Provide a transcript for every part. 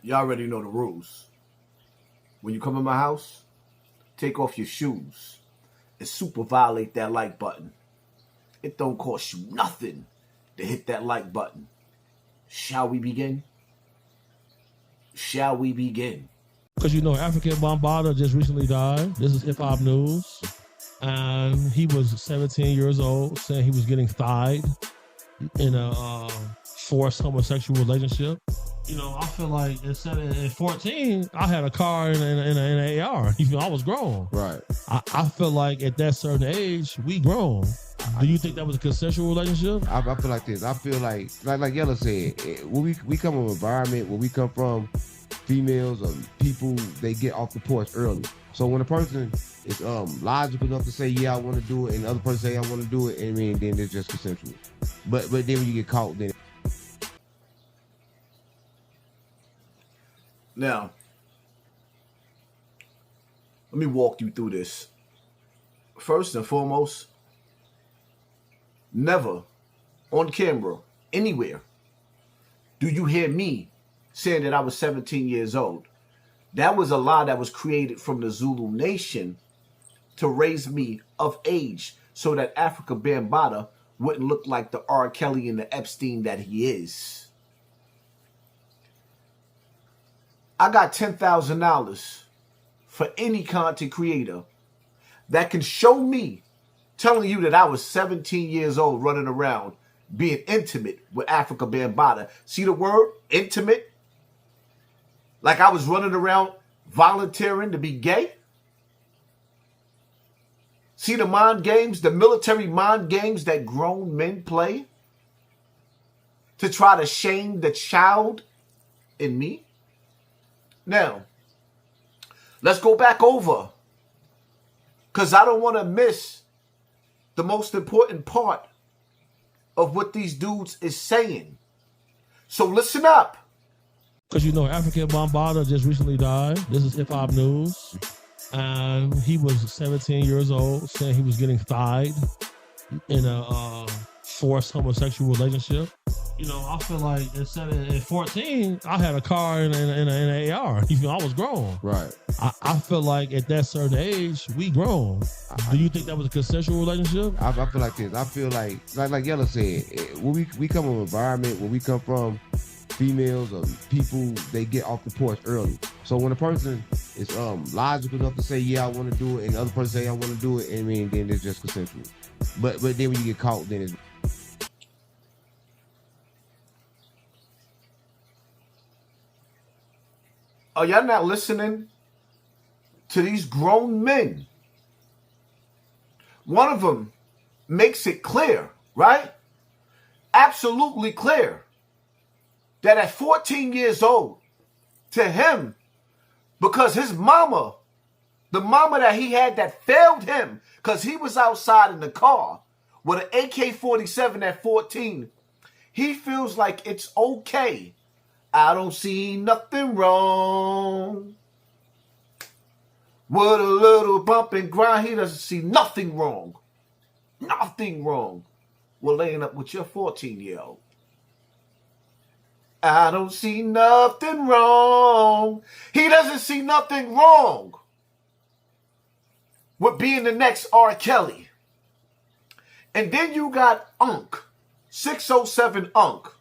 Y'all already know the rules. When you come in my house, take off your shoes and super violate that like button. It don't cost you nothing to hit that like button. Shall we begin? Shall we begin? Because you know, African Bambaataa just recently died. This is hip hop news. And he was 17 years old, saying he was getting thied in a forced homosexual relationship. You know, I feel like at 14, I had a car and an AR. I was grown. Right. I feel like at that certain age, we grown. Do you think that was a consensual relationship? I feel like this. I feel like Yella said, when we come from an environment where we come from, females or people, they get off the porch early. So when a person is logical enough to say, yeah, I want to do it, and the other person say, I want to do it, then it's just consensual. But then when you get caught, then... Now, let me walk you through this. First and foremost, never on camera, anywhere, do you hear me saying that I was 17 years old. That was a lie that was created from the Zulu Nation to raise me of age so that Africa Bambaataa wouldn't look like the R. Kelly and the Epstein that he is. I got $10,000 for any content creator that can show me telling you that I was 17 years old running around being intimate with Africa Bambaataa. See the word intimate? Like I was running around volunteering to be gay? See the mind games, the military mind games that grown men play to try to shame the child in me? Now, let's go back over, because I don't want to miss the most important part of what these dudes is saying. So listen up. Because you know, African Bambaataa just recently died. This is hip hop news. And he was 17 years old, saying he was getting thied in a forced homosexual relationship. You know, I feel like at 14, I had a car and an AR. I was grown. Right. I feel like at that certain age, we grown. Do you think that was a consensual relationship? I feel like this. I feel like Yella said, when we come from an environment where we come from, females or people, they get off the porch early. So when a person is logical enough to say, yeah, I want to do it, and the other person say, I want to do it, then it's just consensual. But then when you get caught, then it's... Are y'all not listening to these grown men? One of them makes it clear, right? Absolutely clear, that at 14 years old, to him, because his mama, the mama that he had that failed him, because he was outside in the car with an AK-47 at 14, he feels like it's okay. I don't see nothing wrong with a little bump and grind. He doesn't see nothing wrong. Nothing wrong with laying up with your 14-year-old. I don't see nothing wrong. He doesn't see nothing wrong with being the next R. Kelly. And then you got Unc, 607 Unc,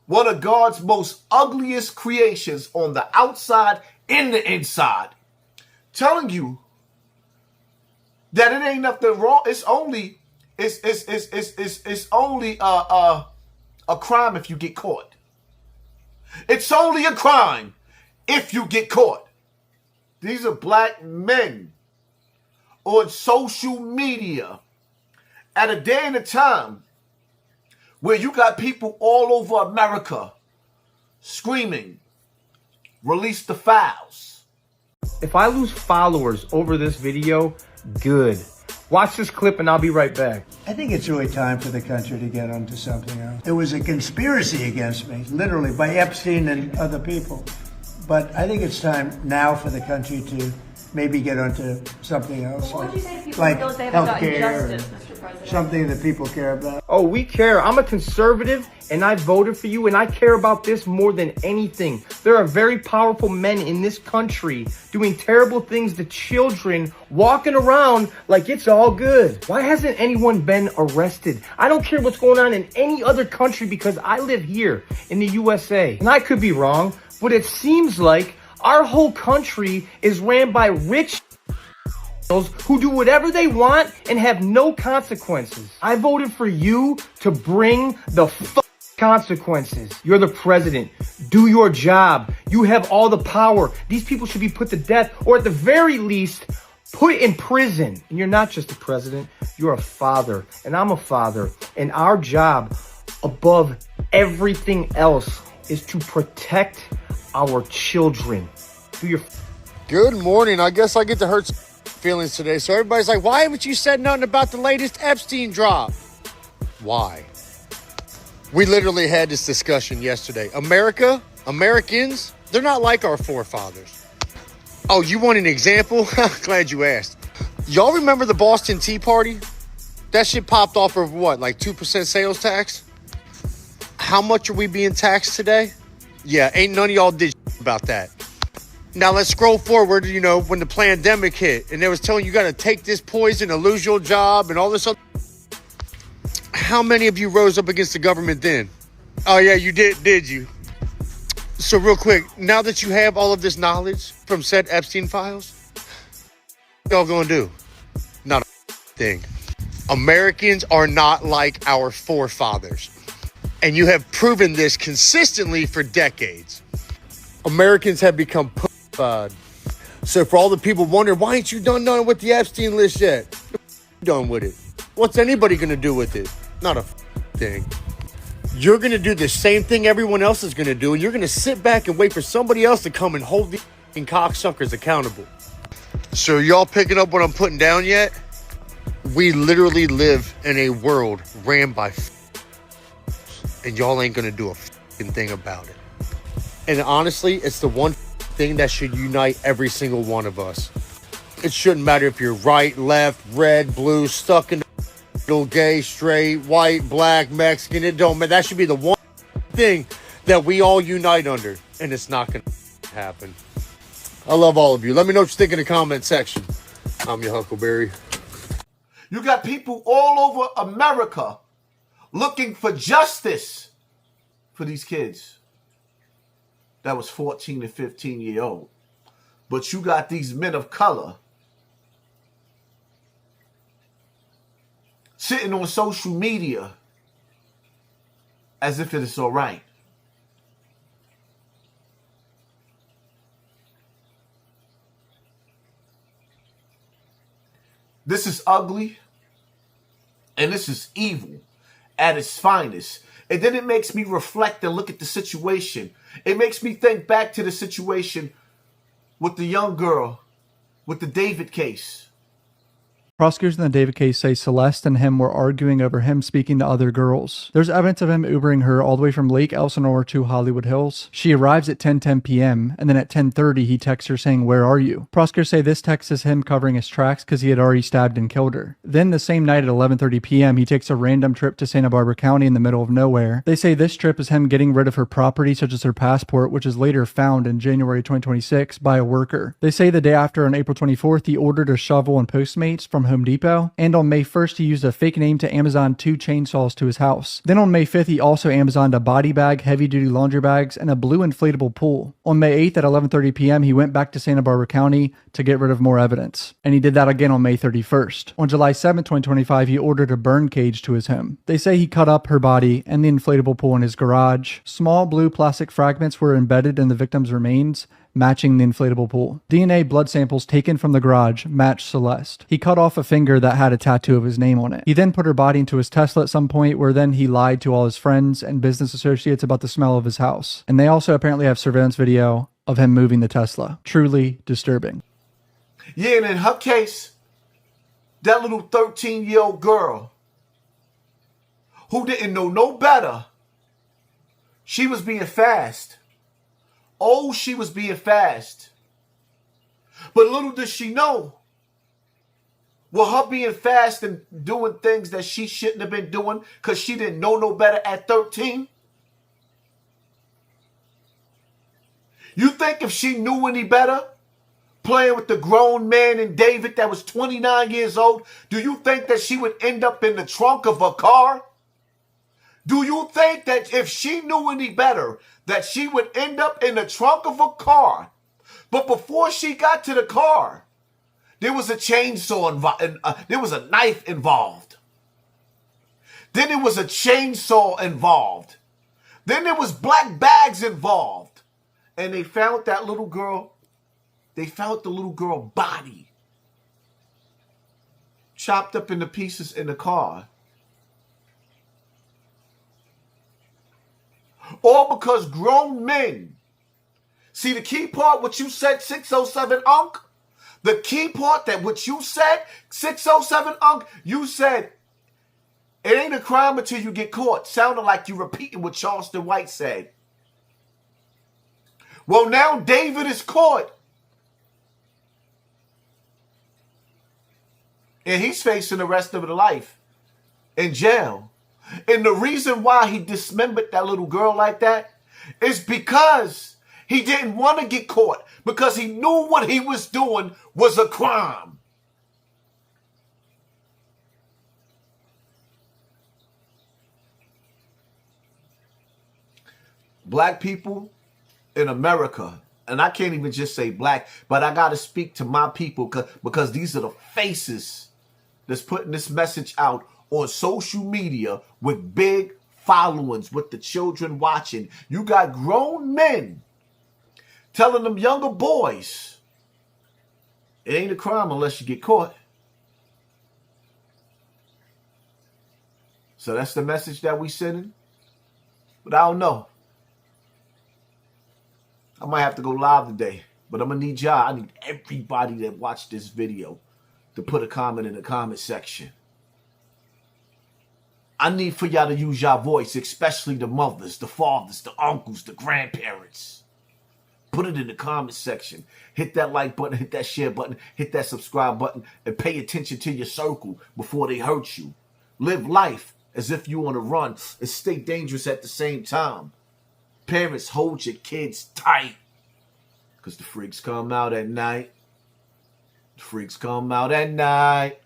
one of God's most ugliest creations on the outside and the inside, telling you that it ain't nothing wrong. It's only a crime if you get caught. It's only a crime if you get caught. These are black men on social media at a day and a time where you got people all over America screaming, release the files. If I lose followers over this video, good. Watch this clip and I'll be right back. I think it's really time for the country to get onto something else. It was a conspiracy against me, literally, by Epstein and other people. But I think it's time now for the country to maybe get onto something else. What would you say to people like who feel like they haven't gotten healthcare, justice, Mr. President? something that people care about? Oh, we care. I'm a conservative and I voted for you and I care about this more than anything. There are very powerful men in this country doing terrible things to children, walking around like it's all good. Why hasn't anyone been arrested? I don't care what's going on in any other country because I live here in the USA. And I could be wrong, but it seems like our whole country is ran by rich who do whatever they want and have no consequences. I voted for you to bring the consequences. You're the president. Do your job. You have all the power. These people should be put to death or at the very least put in prison. And you're not just a president. You're a father and I'm a father. And our job above everything else is to protect our children. Do your Good morning. I guess I get to hurt feelings today. So everybody's like, why haven't you said nothing about the latest Epstein drop? Why? We literally had this discussion yesterday. Americans, they're not like our forefathers. Oh, you want an example? Glad you asked. Y'all remember the Boston Tea Party? That shit popped off of what, like 2% sales tax? How much are we being taxed today? Yeah, ain't none of y'all did about that. Now let's scroll forward, when the pandemic hit and they was telling you got to take this poison to lose your job and all this other. How many of you rose up against the government then? Oh yeah, you did you? So real quick, now that you have all of this knowledge from said Epstein files, what y'all gonna do? Not a thing. Americans are not like our forefathers. And you have proven this consistently for decades. Americans have become pussified. So for all the people wondering, why ain't you done nothing with the Epstein list yet? Done with it. What's anybody going to do with it? Not a thing. You're going to do the same thing everyone else is going to do, and you're going to sit back and wait for somebody else to come and hold these cocksuckers accountable. So are y'all picking up what I'm putting down yet? We literally live in a world ran by and y'all ain't going to do a thing about it. And honestly, it's the one thing that should unite every single one of us. It shouldn't matter if you're right, left, red, blue, stuck in the middle, gay, straight, white, black, Mexican. It don't matter. That should be the one thing that we all unite under. And it's not going to happen. I love all of you. Let me know what you think in the comment section. I'm your Huckleberry. You got people all over America looking for justice for these kids that was 14 and 15 year old. But you got these men of color sitting on social media as if it is all right. This is ugly and this is evil at its finest. And then it makes me reflect and look at the situation. It makes me think back to the situation with the young girl with the David case. Prosecutors in the David case say Celeste and him were arguing over him speaking to other girls. There's evidence of him Ubering her all the way from Lake Elsinore to Hollywood Hills. She arrives at 10:10 p.m. and then at 10:30 he texts her saying, "Where are you?" Prosecutors say this text is him covering his tracks because he had already stabbed and killed her. Then the same night at 11:30 p.m. he takes a random trip to Santa Barbara County in the middle of nowhere. They say this trip is him getting rid of her property such as her passport, which is later found in January 2026 by a worker. They say the day after, on April 24th, he ordered a shovel and Postmates from Home Depot, and on May 1st he used a fake name to Amazon 2 chainsaws to his house. Then on May 5th he also Amazoned a body bag, heavy-duty laundry bags, and a blue inflatable pool. On May 8th at 11:30 p.m. he went back to Santa Barbara County to get rid of more evidence, and he did that again on May 31st. On July 7th, 2025 he ordered a burn cage to his home. They say he cut up her body and the inflatable pool in his garage. Small blue plastic fragments were embedded in the victim's remains, matching the inflatable pool. DNA blood samples taken from the garage matched Celeste. He cut off a finger that had a tattoo of his name on it. He then put her body into his Tesla at some point, where then he lied to all his friends and business associates about the smell of his house. And they also apparently have surveillance video of him moving the Tesla. Truly disturbing. Yeah, and in her case, that little 13-year-old girl who didn't know no better, she was being fast. Oh, she was being fast. But little does she know, with her being fast and doing things that she shouldn't have been doing because she didn't know no better at 13. You think if she knew any better, playing with the grown man in David that was 29 years old, do you think that she would end up in the trunk of a car? Do you think that if she knew any better, that she would end up in the trunk of a car? But before she got to the car, there was a chainsaw involved. There was a knife involved. Then there was a chainsaw involved. Then there was black bags involved. And they found that little girl. They found the little girl body chopped up into pieces in the car. All because grown men. See the key part, what you said, 607 Unc? The key part that what you said, 607 Unc, you said, it ain't a crime until you get caught. Sounded like you repeating what Charleston White said. Well, now David is caught. And he's facing the rest of his life in jail. And the reason why he dismembered that little girl like that is because he didn't want to get caught. Because he knew what he was doing was a crime. Black people in America, and I can't even just say black, but I got to speak to my people because these are the faces that's putting this message out on social media with big followings, with the children watching. You got grown men telling them younger boys, it ain't a crime unless you get caught. So that's the message that we sending. But I don't know. I might have to go live today, but I'm going to need y'all. I need everybody that watched this video to put a comment in the comment section. I need for y'all to use y'all voice, especially the mothers, the fathers, the uncles, the grandparents. Put it in the comment section. Hit that like button, hit that share button, hit that subscribe button, and pay attention to your circle before they hurt you. Live life as if you on a run and stay dangerous at the same time. Parents, hold your kids tight. Because the freaks come out at night. The freaks come out at night.